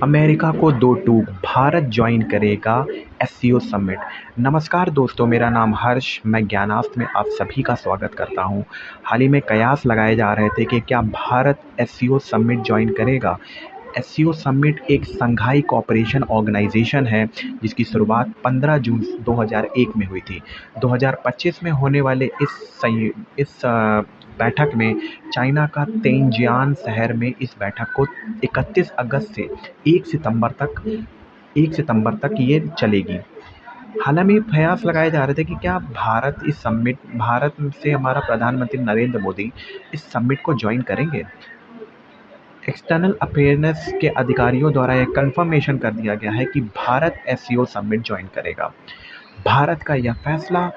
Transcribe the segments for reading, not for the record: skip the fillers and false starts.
America को दो टूक, भारत ज्वाइन करेगा एससीओ समिट। नमस्कार दोस्तों, मेरा नाम हर्ष, मैं ज्ञानास्त्र में आप सभी का स्वागत करता हूं। हाल ही में कयास लगाए जा रहे थे कि क्या भारत एससीओ समिट ज्वाइन करेगा। एससीओ समिट एक संघाई कोऑपरेशन ऑर्गेनाइजेशन है जिसकी शुरुआत 15 जून 2001 में हुई थी। 2025 में होने वाले इस बैठक में चाइना का तेंजियान शहर में इस बैठक को 31 अगस्त से 1 सितंबर तक 1 सितंबर तक ये चलेगी। हालांकि प्रयास लगाए जा रहे थे कि क्या भारत से हमारा प्रधानमंत्री नरेंद्र मोदी इस समिट को ज्वाइन करेंगे। एक्सटर्नल अफेयर्स के अधिकारियों द्वारा यह कंफर्मेशन कर दिया गया है कि भारत एससीओ समिट ज्वाइन करेगा। भारत का यह फैसला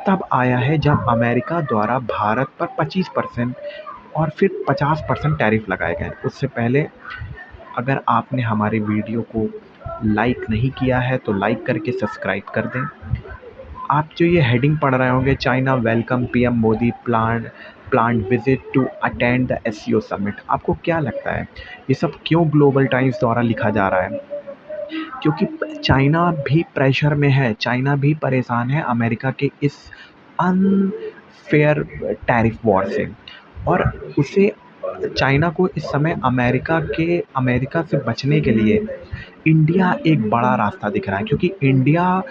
तब आया है जब अमेरिका द्वारा भारत पर 25% और फिर 50% टैरिफ लगाए गए। उससे पहले अगर आपने हमारे वीडियो को लाइक नहीं किया है तो लाइक करके सब्सक्राइब कर दें। आप जो ये हेडिंग पढ़ रहे होंगे, China welcome PM Modi plan visit to attend the SCO summit, आपको क्या लगता है ये सब क्यों ग्लोबल टाइम्स द्वारा लिखा जा रहा है? क्योंकि चाइना भी प्रेशर में है, चाइना भी परेशान है अमेरिका के इस अनफेयर टैरिफ वॉर से, और उसे चाइना को इस समय अमेरिका से बचने के लिए इंडिया एक बड़ा रास्ता दिख रहा है। क्योंकि इंडिया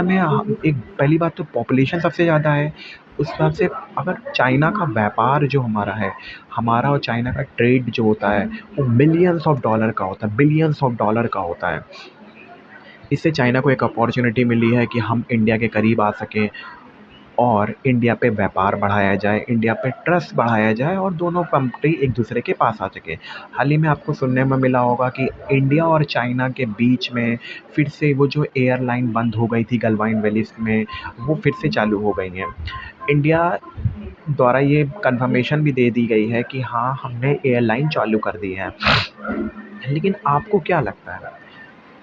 में एक पहली बात तो पॉपुलेशन सबसे ज़्यादा है। उस हिसाब से अगर चाइना का व्यापार जो हमारा और चाइना का ट्रेड जो होता है वो मिलियंस ऑफ डॉलर का होता है, बिलियंस ऑफ डॉलर का होता है। इससे चाइना को एक अपॉर्चुनिटी मिली है कि हम इंडिया के करीब आ सकें और इंडिया पे व्यापार बढ़ाया जाए, इंडिया पे ट्रस्ट बढ़ाया जाए और दोनों कंट्री एक दूसरे के पास आ सके। हाल ही में आपको सुनने में मिला होगा कि इंडिया और चाइना के बीच में फिर से वो जो एयरलाइन बंद हो गई थी गलवान वैली में, वो फिर से चालू हो गई हैं। इंडिया द्वारा ये कंफर्मेशन भी दे दी गई है कि हाँ, हमने एयरलाइन चालू कर दी है। लेकिन आपको क्या लगता है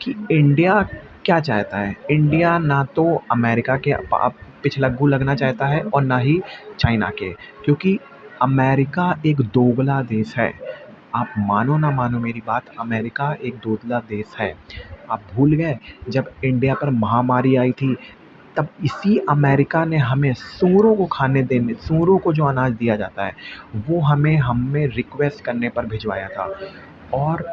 कि इंडिया क्या चाहता है? इंडिया ना तो अमेरिका के पिछलग्गू लगना चाहता है और ना ही चाइना के, क्योंकि अमेरिका एक दोगला देश है। आप मानो ना मानो मेरी बात, अमेरिका एक दोगला देश है। आप भूल गए जब इंडिया पर महामारी आई थी, तब इसी अमेरिका ने हमें सूअरों को जो अनाज दिया जाता है वो हमें रिक्वेस्ट करने पर भिजवाया था। और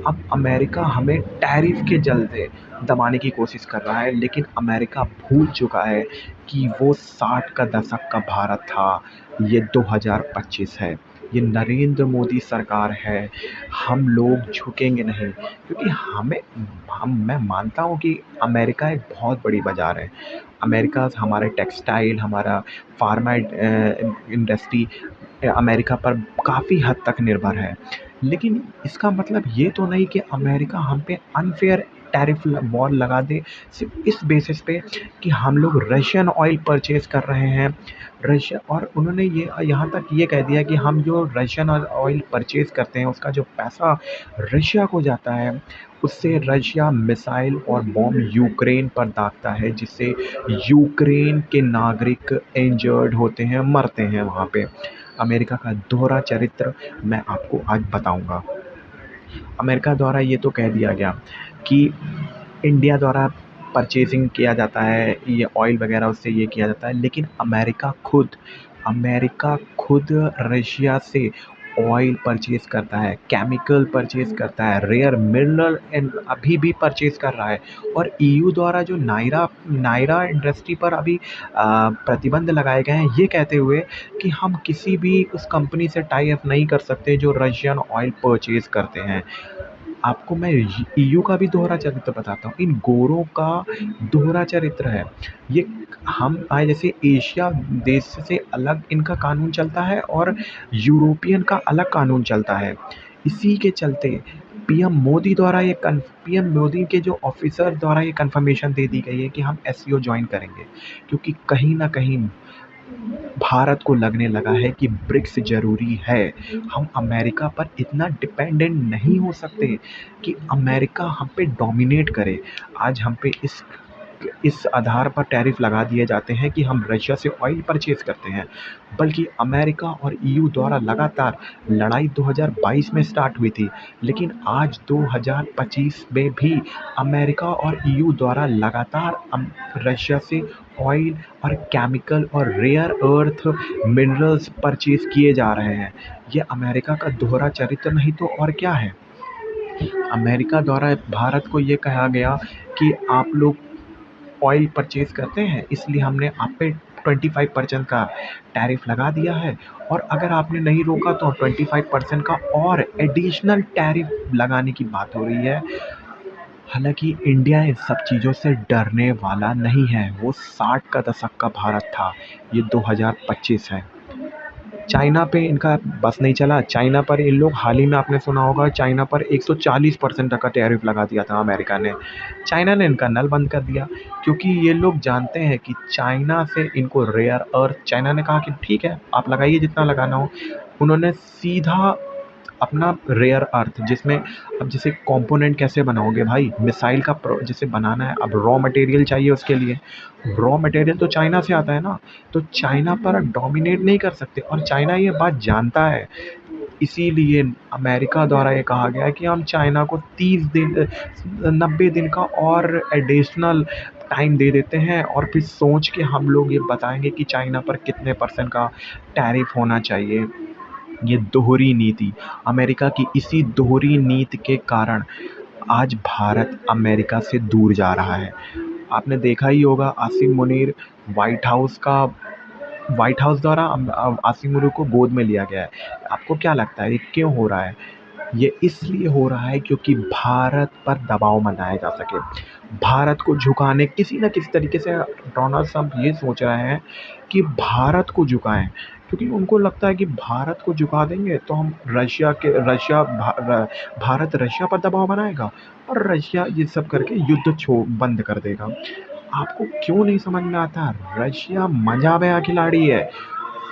अब अमेरिका हमें टैरिफ के चलते दबाने की कोशिश कर रहा है, लेकिन अमेरिका भूल चुका है कि वो 60 का दशक का भारत था, ये 2025 है, ये नरेंद्र मोदी सरकार है। हम लोग झुकेंगे नहीं, क्योंकि मैं मानता हूँ कि अमेरिका एक बहुत बड़ी बाज़ार है। अमेरिका हमारे टेक्सटाइल, हमारा फार्मा इंडस्ट्री अमेरिका पर काफ़ी हद तक निर्भर है। लेकिन इसका मतलब ये तो नहीं कि अमेरिका हम पे अनफेयर टैरिफ वॉर लगा दे, सिर्फ इस बेसिस पे कि हम लोग रशियन ऑयल परचेज़ कर रहे हैं। रशिया और उन्होंने ये यहाँ तक ये कह दिया कि हम जो रशियन ऑयल परचेज़ करते हैं उसका जो पैसा रशिया को जाता है, उससे रशिया मिसाइल और बॉम्ब यूक्रेन पर दागता है, जिससे यूक्रेन के नागरिक इंजर्ड होते हैं, मरते हैं वहाँ पे। अमेरिका का दोहरा चरित्र मैं आपको आज बताऊंगा। अमेरिका द्वारा ये तो कह दिया गया कि इंडिया द्वारा परचेजिंग किया जाता है, ये ऑयल वगैरह उससे ये किया जाता है, लेकिन अमेरिका खुद रशिया से ऑयल परचेज करता है, केमिकल परचेज करता है, रेयर मिनरल एंड अभी भी परचेज कर रहा है। और ईयू द्वारा जो नायरा इंडस्ट्री पर अभी प्रतिबंध लगाए गए हैं, ये कहते हुए कि हम किसी भी उस कंपनी से टाई अप नहीं कर सकते जो रशियन ऑयल परचेज करते हैं। आपको मैं ईयू का भी दोहरा चरित्र बताता हूँ, इन गोरों का दोहरा चरित्र है ये। हम आए जैसे एशिया देश से अलग इनका कानून चलता है और यूरोपियन का अलग कानून चलता है। इसी के चलते पीएम मोदी के जो ऑफिसर द्वारा ये कंफर्मेशन दे दी गई है कि हम एससीओ ज्वाइन करेंगे, क्योंकि कहीं ना कहीं भारत को लगने लगा है कि ब्रिक्स ज़रूरी है। हम अमेरिका पर इतना डिपेंडेंट नहीं हो सकते कि अमेरिका हम पे डोमिनेट करे। आज हम पे इस इस आधार पर टैरिफ लगा दिए जाते हैं कि हम रशिया से ऑयल परचेज़ करते हैं, बल्कि अमेरिका और ईयू द्वारा लगातार लड़ाई 2022 में स्टार्ट हुई थी, लेकिन आज 2025 में भी अमेरिका और ईयू द्वारा लगातार रशिया से ऑयल और केमिकल और रेयर अर्थ मिनरल्स परचेज़ किए जा रहे हैं। ये अमेरिका का दोहरा चरित्र नहीं तो और क्या है। अमेरिका द्वारा भारत को ये कहा गया कि आप लोग ऑयल परचेज़ करते हैं, इसलिए हमने आप पे 25% का टैरिफ लगा दिया है, और अगर आपने नहीं रोका तो 25% का और एडिशनल टैरिफ लगाने की बात हो रही है। हालांकि इंडिया इन सब चीज़ों से डरने वाला नहीं है। वो 60 का दशक का भारत था, ये 2025 है। चाइना पे इनका बस नहीं चला। चाइना पर इन लोग हाल ही में, आपने सुना होगा, चाइना पर 140% तक का टैरिफ लगा दिया था अमेरिका ने। चाइना ने इनका नल बंद कर दिया, क्योंकि ये लोग जानते हैं कि चाइना से इनको रेयर अर्थ, चाइना ने कहा कि ठीक है आप लगाइए जितना लगाना हो। उन्होंने सीधा अपना रेयर अर्थ, जिसमें अब जैसे कंपोनेंट कैसे बनाओगे भाई, मिसाइल का जैसे बनाना है, अब रॉ मटेरियल चाहिए उसके लिए। रॉ मटेरियल तो चाइना से आता है ना, तो चाइना पर डोमिनेट नहीं कर सकते, और चाइना ये बात जानता है। इसीलिए अमेरिका द्वारा ये कहा गया है कि हम चाइना को 30 दिन 90 दिन का और एडिशनल टाइम दे देते हैं, और फिर सोच के हम लोग ये बताएंगे कि चाइना पर कितने % का टैरिफ होना चाहिए। ये दोहरी नीति, अमेरिका की इसी दोहरी नीति के कारण आज भारत अमेरिका से दूर जा रहा है। आपने देखा ही होगा, आसिम मुनीर, व्हाइट हाउस द्वारा आसिम मुनीर को गोद में लिया गया है। आपको क्या लगता है ये क्यों हो रहा है? ये इसलिए हो रहा है क्योंकि भारत पर दबाव बनाया जा सके, भारत को झुकाने किसी न किसी तरीके से डोनाल्ड ट्रंप ये सोच रहे हैं कि भारत को झुकाएं, क्योंकि उनको लगता है कि भारत को झुका देंगे तो हम भारत रशिया पर दबाव बनाएगा, और रशिया ये सब करके युद्ध बंद कर देगा। आपको क्यों नहीं समझ में आता? रशिया मजा बया खिलाड़ी है।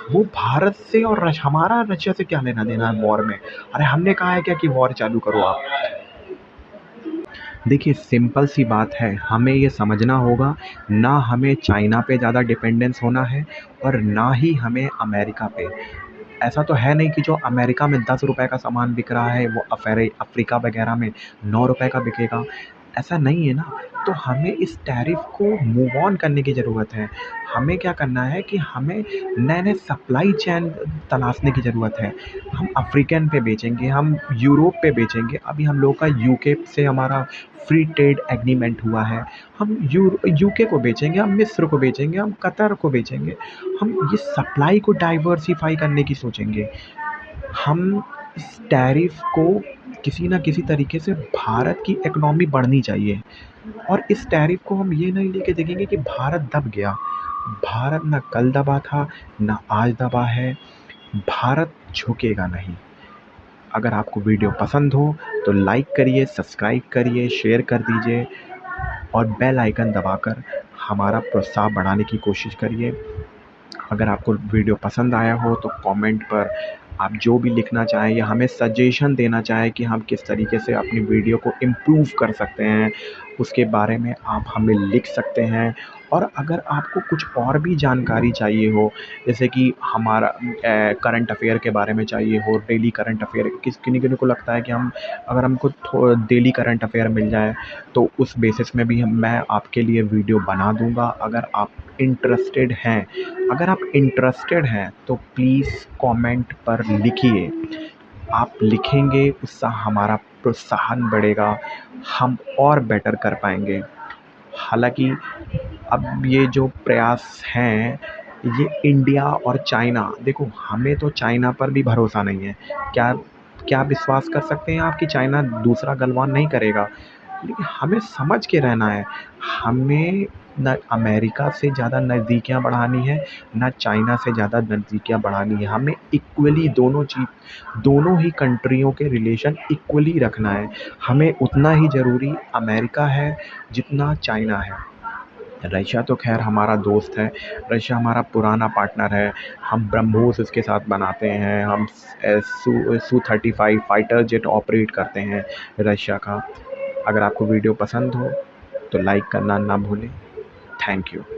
वो भारत से और हमारा रशिया से क्या लेना देना है वॉर में? अरे हमने कहा है क्या कि वॉर चालू करो आप? देखिए सिंपल सी बात है, हमें ये समझना होगा, ना हमें चाइना पे ज़्यादा डिपेंडेंस होना है और ना ही हमें अमेरिका पे। ऐसा तो है नहीं कि जो अमेरिका में 10 रुपए का सामान बिक रहा है वो अफ्रीका वगैरह में 9 रुपए का बिकेगा। ऐसा नहीं है ना। तो हमें इस टैरिफ को मूव ऑन करने की ज़रूरत है। हमें क्या करना है कि हमें नए-नए सप्लाई चेन तलाशने की ज़रूरत है। हम अफ्रीकन पे बेचेंगे, हम यूरोप पे बेचेंगे। अभी हम लोग का यूके से हमारा फ्री ट्रेड एग्रीमेंट हुआ है। हम यूके को बेचेंगे, हम मिस्र को बेचेंगे, हम कतर को बेचेंगे। हम ये सप्लाई को डाइवर्सिफ़ाई करने की सोचेंगे। हम इस टैरिफ को किसी न किसी तरीके से, भारत की इकोनॉमी बढ़नी चाहिए, और इस टैरिफ को हम ये नहीं लेके देखेंगे कि भारत दब गया। भारत ना कल दबा था, ना आज दबा है। भारत झुकेगा नहीं। अगर आपको वीडियो पसंद हो तो लाइक करिए, सब्सक्राइब करिए, शेयर कर दीजिए, और बेल आइकन दबाकर हमारा प्रोत्साहन बढ़ाने की कोशिश करिए। अगर आपको वीडियो पसंद आया हो तो कमेंट पर आप जो भी लिखना चाहें या हमें सजेशन देना चाहें कि हम किस तरीके से अपनी वीडियो को इम्प्रूव कर सकते हैं, उसके बारे में आप हमें लिख सकते हैं। और अगर आपको कुछ और भी जानकारी चाहिए हो, जैसे कि हमारा करंट अफेयर के बारे में चाहिए हो, डेली करंट अफेयर, किन्हीं को लगता है कि अगर हमको डेली करंट अफेयर मिल जाए तो उस बेसिस में भी मैं आपके लिए वीडियो बना दूंगा। अगर आप इंटरेस्टेड हैं तो प्लीज़ कमेंट पर लिखिए। आप लिखेंगे, उससे हमारा प्रोत्साहन बढ़ेगा, हम और बेटर कर पाएंगे। हालांकि अब ये जो प्रयास हैं, ये इंडिया और चाइना, देखो हमें तो चाइना पर भी भरोसा नहीं है। क्या क्या विश्वास कर सकते हैं आप कि चाइना दूसरा गलवान नहीं करेगा? लेकिन हमें समझ के रहना है। हमें ना अमेरिका से ज़्यादा नज़दीकियाँ बढ़ानी है, ना चाइना से ज़्यादा नज़दीकियाँ बढ़ानी है। हमें इक्वली दोनों ही कंट्रियों के रिलेशन इक्वली रखना है। हमें उतना ही ज़रूरी अमेरिका है जितना चाइना है। रशिया तो खैर हमारा दोस्त है, रशिया हमारा पुराना पार्टनर है। हम ब्रह्मोस इसके साथ बनाते हैं, हम Su-35 फाइटर जेट ऑपरेट करते हैं रशिया का। अगर आपको वीडियो पसंद हो तो लाइक करना ना भूलें। Thank you.